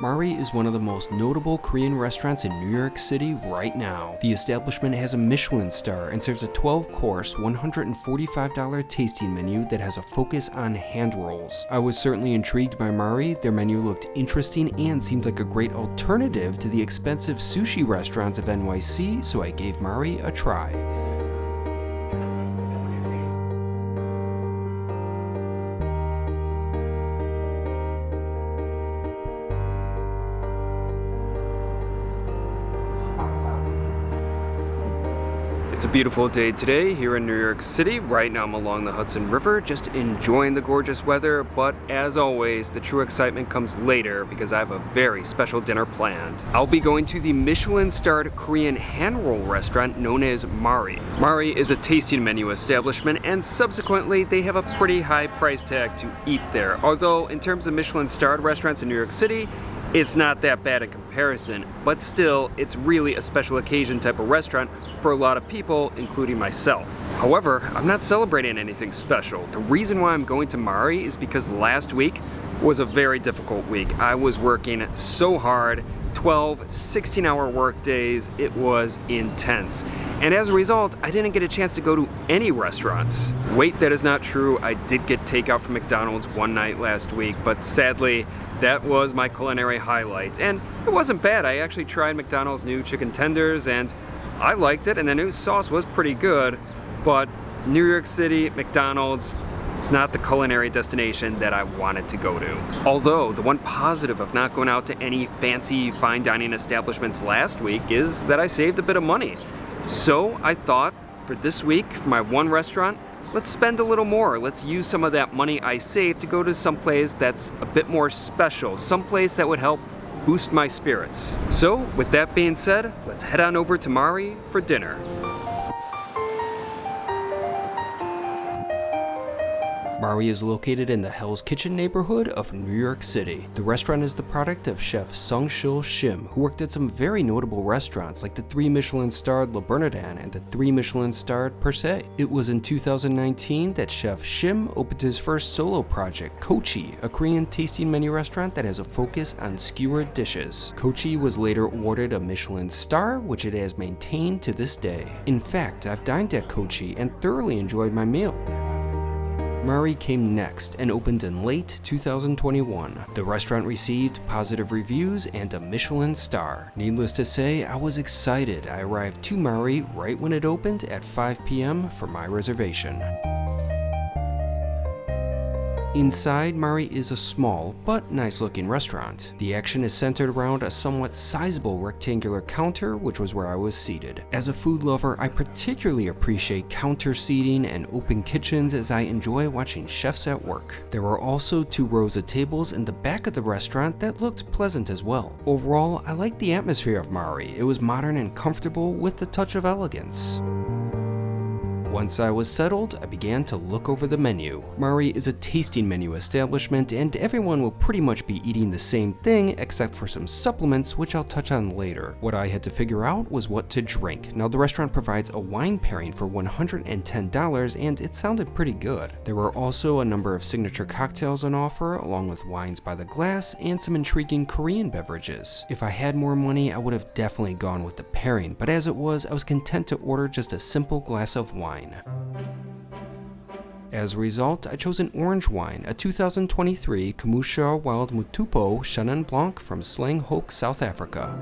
Mari is one of the most notable Korean restaurants in New York City right now. The establishment has a Michelin star and serves a 12-course, $145 tasting menu that has a focus on hand rolls. I was certainly intrigued by Mari. Their menu looked interesting and seemed like a great alternative to the expensive sushi restaurants of NYC, so I gave Mari a try. It's a beautiful day today here in New York City. Right now I'm along the Hudson River, just enjoying the gorgeous weather, but as always, the true excitement comes later because I have a very special dinner planned. I'll be going to the Michelin-starred Korean hand roll restaurant known as Mari. Mari is a tasting menu establishment, and subsequently they have a pretty high price tag to eat there. Although in terms of Michelin-starred restaurants in New York City, it's not that bad in comparison, but still, it's really a special occasion type of restaurant for a lot of people, including myself. However, I'm not celebrating anything special. The reason why I'm going to Mari is because last week was a very difficult week. I was working so hard, 12, 16-hour work days. It was intense. And as a result, I didn't get a chance to go to any restaurants. Wait, that is not true. I did get takeout from McDonald's one night last week, but sadly, that was my culinary highlight. And it wasn't bad. I actually tried McDonald's new chicken tenders and I liked it, and the new sauce was pretty good. But New York City, McDonald's, it's not the culinary destination that I wanted to go to. Although, the one positive of not going out to any fancy fine dining establishments last week is that I saved a bit of money. So I thought, for this week, for my one restaurant, let's spend a little more. Let's use some of that money I saved to go to some place that's a bit more special, some place that would help boost my spirits. So, with that being said, let's head on over to Mari for dinner. Mari is located in the Hell's Kitchen neighborhood of New York City. The restaurant is the product of chef Sungchul Shim, who worked at some very notable restaurants like the 3 Michelin-starred Le Bernardin and the 3 Michelin-starred Per Se. It was in 2019 that chef Shim opened his first solo project, Kochi, a Korean tasting menu restaurant that has a focus on skewered dishes. Kochi was later awarded a Michelin star, which it has maintained to this day. In fact, I've dined at Kochi and thoroughly enjoyed my meal. Mari came next and opened in late 2021. The restaurant received positive reviews and a Michelin star. Needless to say, I was excited. I arrived to Mari right when it opened at 5 p.m. for my reservation. Inside, Mari is a small but nice-looking restaurant. The action is centered around a somewhat sizable rectangular counter, which was where I was seated. As a food lover, I particularly appreciate counter seating and open kitchens as I enjoy watching chefs at work. There were also 2 rows of tables in the back of the restaurant that looked pleasant as well. Overall, I liked the atmosphere of Mari. It was modern and comfortable with a touch of elegance. Once I was settled, I began to look over the menu. Mari is a tasting menu establishment, and everyone will pretty much be eating the same thing except for some supplements, which I'll touch on later. What I had to figure out was what to drink. Now, the restaurant provides a wine pairing for $110, and it sounded pretty good. There were also a number of signature cocktails on offer, along with wines by the glass and some intriguing Korean beverages. If I had more money, I would have definitely gone with the pairing, but as it was, I was content to order just a simple glass of wine. As a result, I chose an orange wine, a 2023 Kamusha Wild Mutupo Chenin Blanc from Slanghoek, South Africa.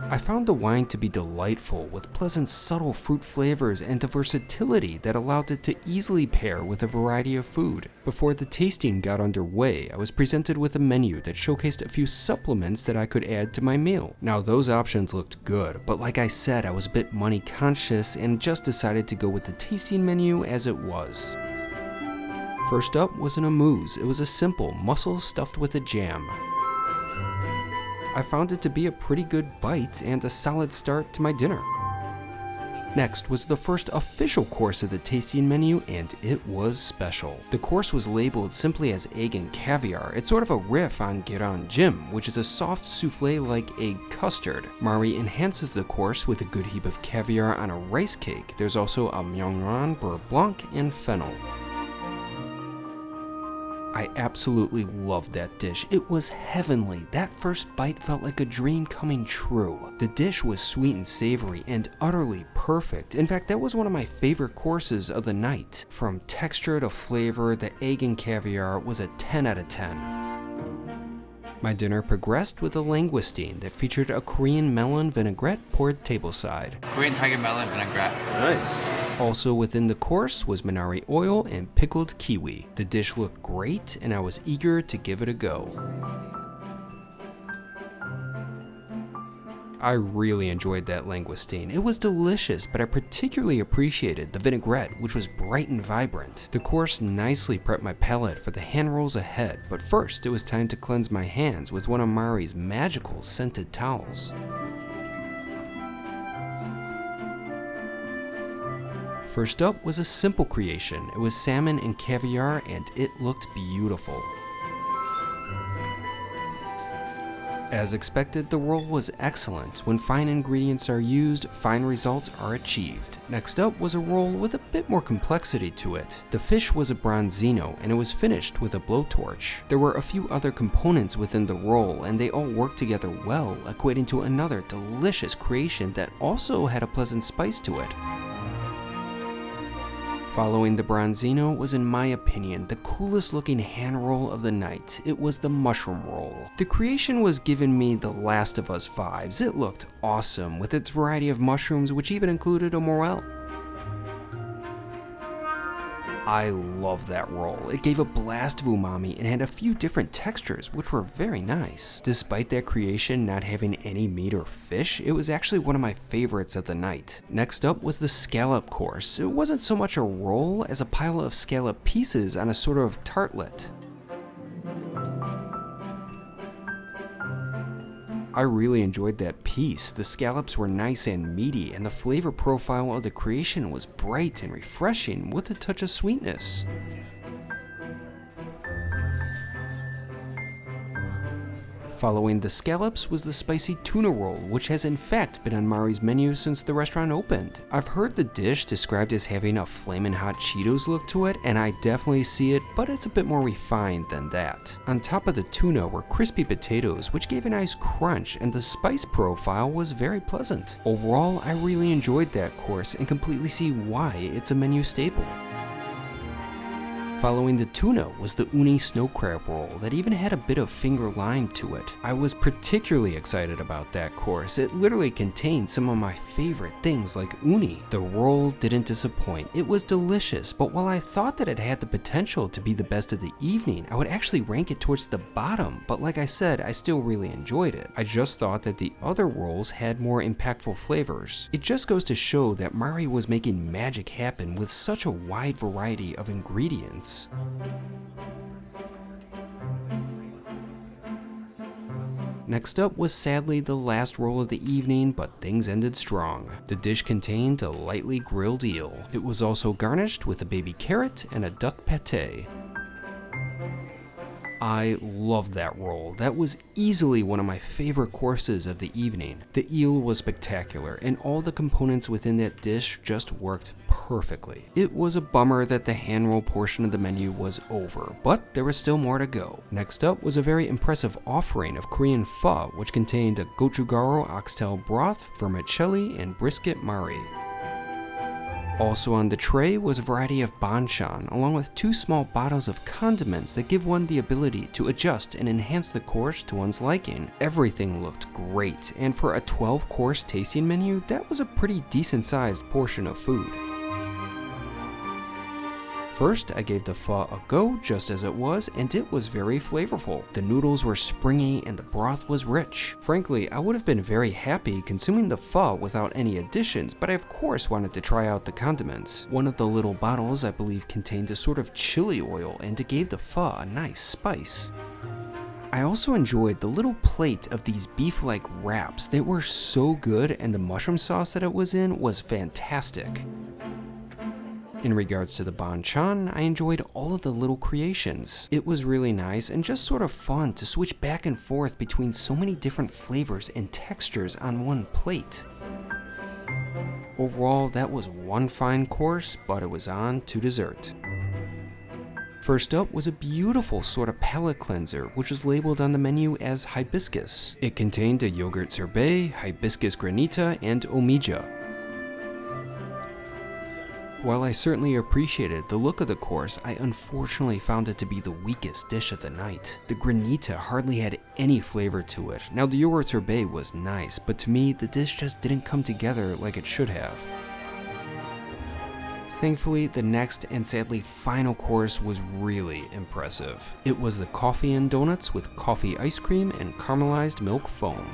I found the wine to be delightful, with pleasant subtle fruit flavors and a versatility that allowed it to easily pair with a variety of food. Before the tasting got underway, I was presented with a menu that showcased a few supplements that I could add to my meal. Now, those options looked good, but like I said, I was a bit money conscious and just decided to go with the tasting menu as it was. First up was an amuse. It was a simple mussel stuffed with a jam. I found it to be a pretty good bite and a solid start to my dinner. Next was the first official course of the tasting menu, and it was special. The course was labeled simply as egg and caviar. It's sort of a riff on Geran Jim, which is a soft souffle like egg custard. Mari enhances the course with a good heap of caviar on a rice cake. There's also a myeongran, beurre blanc, and fennel. I absolutely loved that dish. It was heavenly. That first bite felt like a dream coming true. The dish was sweet and savory and utterly perfect. In fact, that was one of my favorite courses of the night. From texture to flavor, the egg and caviar was a 10 out of 10. My dinner progressed with a langoustine that featured a Korean melon vinaigrette poured tableside. Korean tiger melon vinaigrette. Nice. Also within the course was Minari oil and pickled kiwi. The dish looked great and I was eager to give it a go. I really enjoyed that langoustine. It was delicious, but I particularly appreciated the vinaigrette, which was bright and vibrant. The course nicely prepped my palate for the hand rolls ahead, but first it was time to cleanse my hands with one of Mari's magical scented towels. First up was a simple creation. It was salmon and caviar and it looked beautiful. As expected, the roll was excellent. When fine ingredients are used, fine results are achieved. Next up was a roll with a bit more complexity to it. The fish was a bronzino and it was finished with a blowtorch. There were a few other components within the roll and they all worked together well, equating to another delicious creation that also had a pleasant spice to it. Following the bronzino was, in my opinion, the coolest looking hand roll of the night. It was the mushroom roll. The creation was giving me the Last of Us vibes. It looked awesome with its variety of mushrooms, which even included a morel. I love that roll. It gave a blast of umami and had a few different textures, which were very nice. Despite that creation not having any meat or fish, it was actually one of my favorites of the night. Next up was the scallop course. It wasn't so much a roll as a pile of scallop pieces on a sort of tartlet. I really enjoyed that piece. The scallops were nice and meaty, and the flavor profile of the creation was bright and refreshing with a touch of sweetness. Following the scallops was the spicy tuna roll, which has in fact been on Mari's menu since the restaurant opened. I've heard the dish described as having a flamin' hot Cheetos look to it, and I definitely see it, but it's a bit more refined than that. On top of the tuna were crispy potatoes, which gave a nice crunch, and the spice profile was very pleasant. Overall, I really enjoyed that course and completely see why it's a menu staple. Following the tuna was the uni snow crab roll that even had a bit of finger lime to it. I was particularly excited about that course. It literally contained some of my favorite things like uni. The roll didn't disappoint. It was delicious, but while I thought that it had the potential to be the best of the evening, I would actually rank it towards the bottom, but like I said, I still really enjoyed it. I just thought that the other rolls had more impactful flavors. It just goes to show that Mari was making magic happen with such a wide variety of ingredients. Next up was sadly the last roll of the evening, but things ended strong. The dish contained a lightly grilled eel. It was also garnished with a baby carrot and a duck pate. I loved that roll. That was easily one of my favorite courses of the evening. The eel was spectacular, and all the components within that dish just worked perfectly. It was a bummer that the hand roll portion of the menu was over, but there was still more to go. Next up was a very impressive offering of Korean pho, which contained a gochujang oxtail broth, vermicelli, and brisket mari. Also on the tray was a variety of banchan, along with 2 small bottles of condiments that give one the ability to adjust and enhance the course to one's liking. Everything looked great, and for a 12-course tasting menu, that was a pretty decent-sized portion of food. First, I gave the pho a go just as it was, and it was very flavorful. The noodles were springy and the broth was rich. Frankly, I would have been very happy consuming the pho without any additions, but I of course wanted to try out the condiments. One of the little bottles I believe contained a sort of chili oil, and it gave the pho a nice spice. I also enjoyed the little plate of these beef-like wraps. They were so good, and the mushroom sauce that it was in was fantastic. In regards to the banchan, I enjoyed all of the little creations. It was really nice and just sort of fun to switch back and forth between so many different flavors and textures on one plate. Overall, that was one fine course, but it was on to dessert. First up was a beautiful sort of palate cleanser, which was labeled on the menu as Hibiscus. It contained a yogurt sorbet, hibiscus granita, and omija. While I certainly appreciated the look of the course, I unfortunately found it to be the weakest dish of the night. The granita hardly had any flavor to it. Now the yogurt sorbet was nice, but to me the dish just didn't come together like it should have. Thankfully, the next and sadly final course was really impressive. It was the coffee and donuts with coffee ice cream and caramelized milk foam.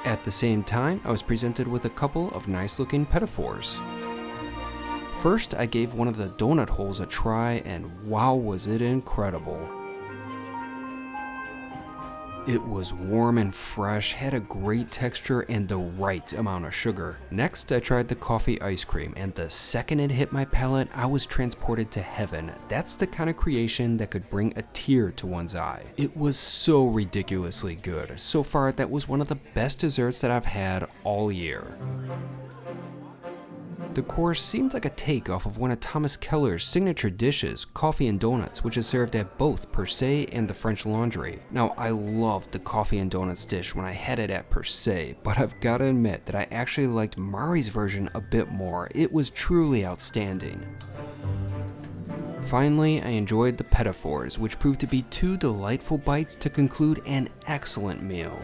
At the same time, I was presented with a couple of nice looking pedophores. First, I gave one of the donut holes a try, and wow, was it incredible. It was warm and fresh, had a great texture, and the right amount of sugar. Next, I tried the coffee ice cream, and the second it hit my palate, I was transported to heaven. That's the kind of creation that could bring a tear to one's eye. It was so ridiculously good. So far, that was one of the best desserts that I've had all year. The course seemed like a take off of one of Thomas Keller's signature dishes, coffee and donuts, which is served at both Per Se and the French Laundry. Now, I loved the coffee and donuts dish when I had it at Per Se, but I've gotta admit that I actually liked Mari's version a bit more. It was truly outstanding. Finally, I enjoyed the pedophores, which proved to be 2 delightful bites to conclude an excellent meal.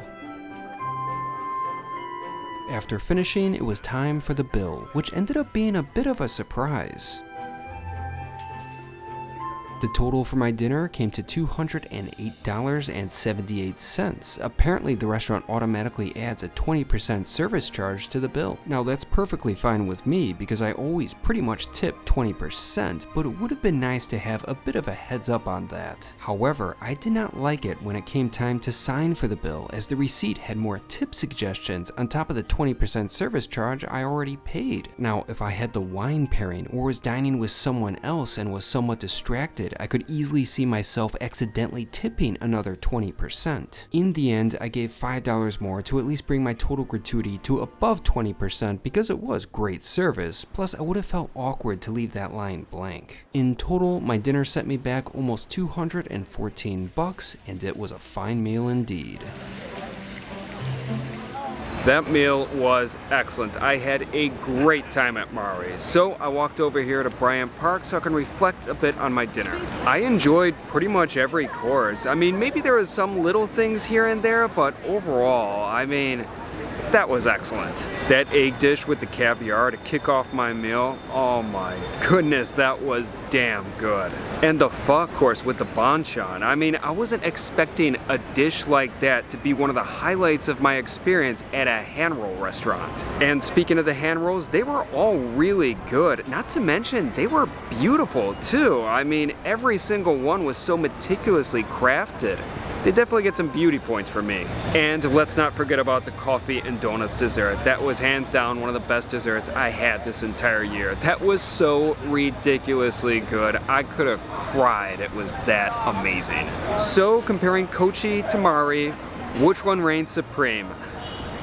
After finishing, it was time for the bill, which ended up being a bit of a surprise. The total for my dinner came to $208.78. Apparently, the restaurant automatically adds a 20% service charge to the bill. Now, that's perfectly fine with me because I always pretty much tip 20%, but it would have been nice to have a bit of a heads up on that. However, I did not like it when it came time to sign for the bill, as the receipt had more tip suggestions on top of the 20% service charge I already paid. Now, if I had the wine pairing or was dining with someone else and was somewhat distracted, I could easily see myself accidentally tipping another 20%. In the end, I gave $5 more to at least bring my total gratuity to above 20% because it was great service, plus I would have felt awkward to leave that line blank. In total, my dinner set me back almost $214, and it was a fine meal indeed. That meal was excellent. I had a great time at Mari. So I walked over here to Bryant Park so I can reflect a bit on my dinner. I enjoyed pretty much every course. I mean, maybe there was some little things here and there, but overall, I mean, that was excellent. That egg dish with the caviar to kick off my meal, oh my goodness, that was damn good. And the pho course with the banchan, I mean, I wasn't expecting a dish like that to be one of the highlights of my experience at a hand roll restaurant. And speaking of the hand rolls, they were all really good. Not to mention, they were beautiful too. I mean, every single one was so meticulously crafted. They definitely get some beauty points for me. And let's not forget about the coffee and donuts dessert. That was hands down one of the best desserts I had this entire year. That was so ridiculously good. I could have cried. It was that amazing. So comparing Kochi to Mari, which one reigns supreme?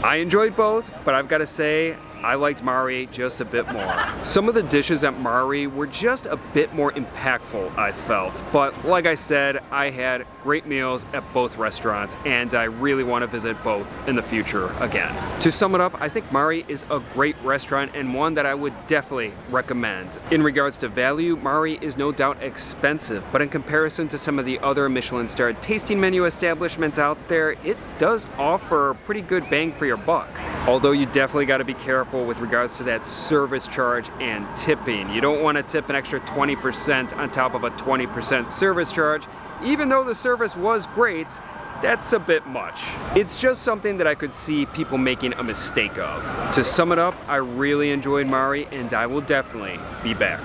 I enjoyed both, but I've got to say, I liked Mari just a bit more. Some of the dishes at Mari were just a bit more impactful, I felt. But like I said, I had great meals at both restaurants, and I really want to visit both in the future again. To sum it up, I think Mari is a great restaurant and one that I would definitely recommend. In regards to value, Mari is no doubt expensive, but in comparison to some of the other Michelin-starred tasting menu establishments out there, it does offer pretty good bang for your buck. Although you definitely got to be careful with regards to that service charge and tipping. You don't want to tip an extra 20% on top of a 20% service charge. Even though the service was great, that's a bit much. It's just something that I could see people making a mistake of. To sum it up, I really enjoyed Mari, and I will definitely be back.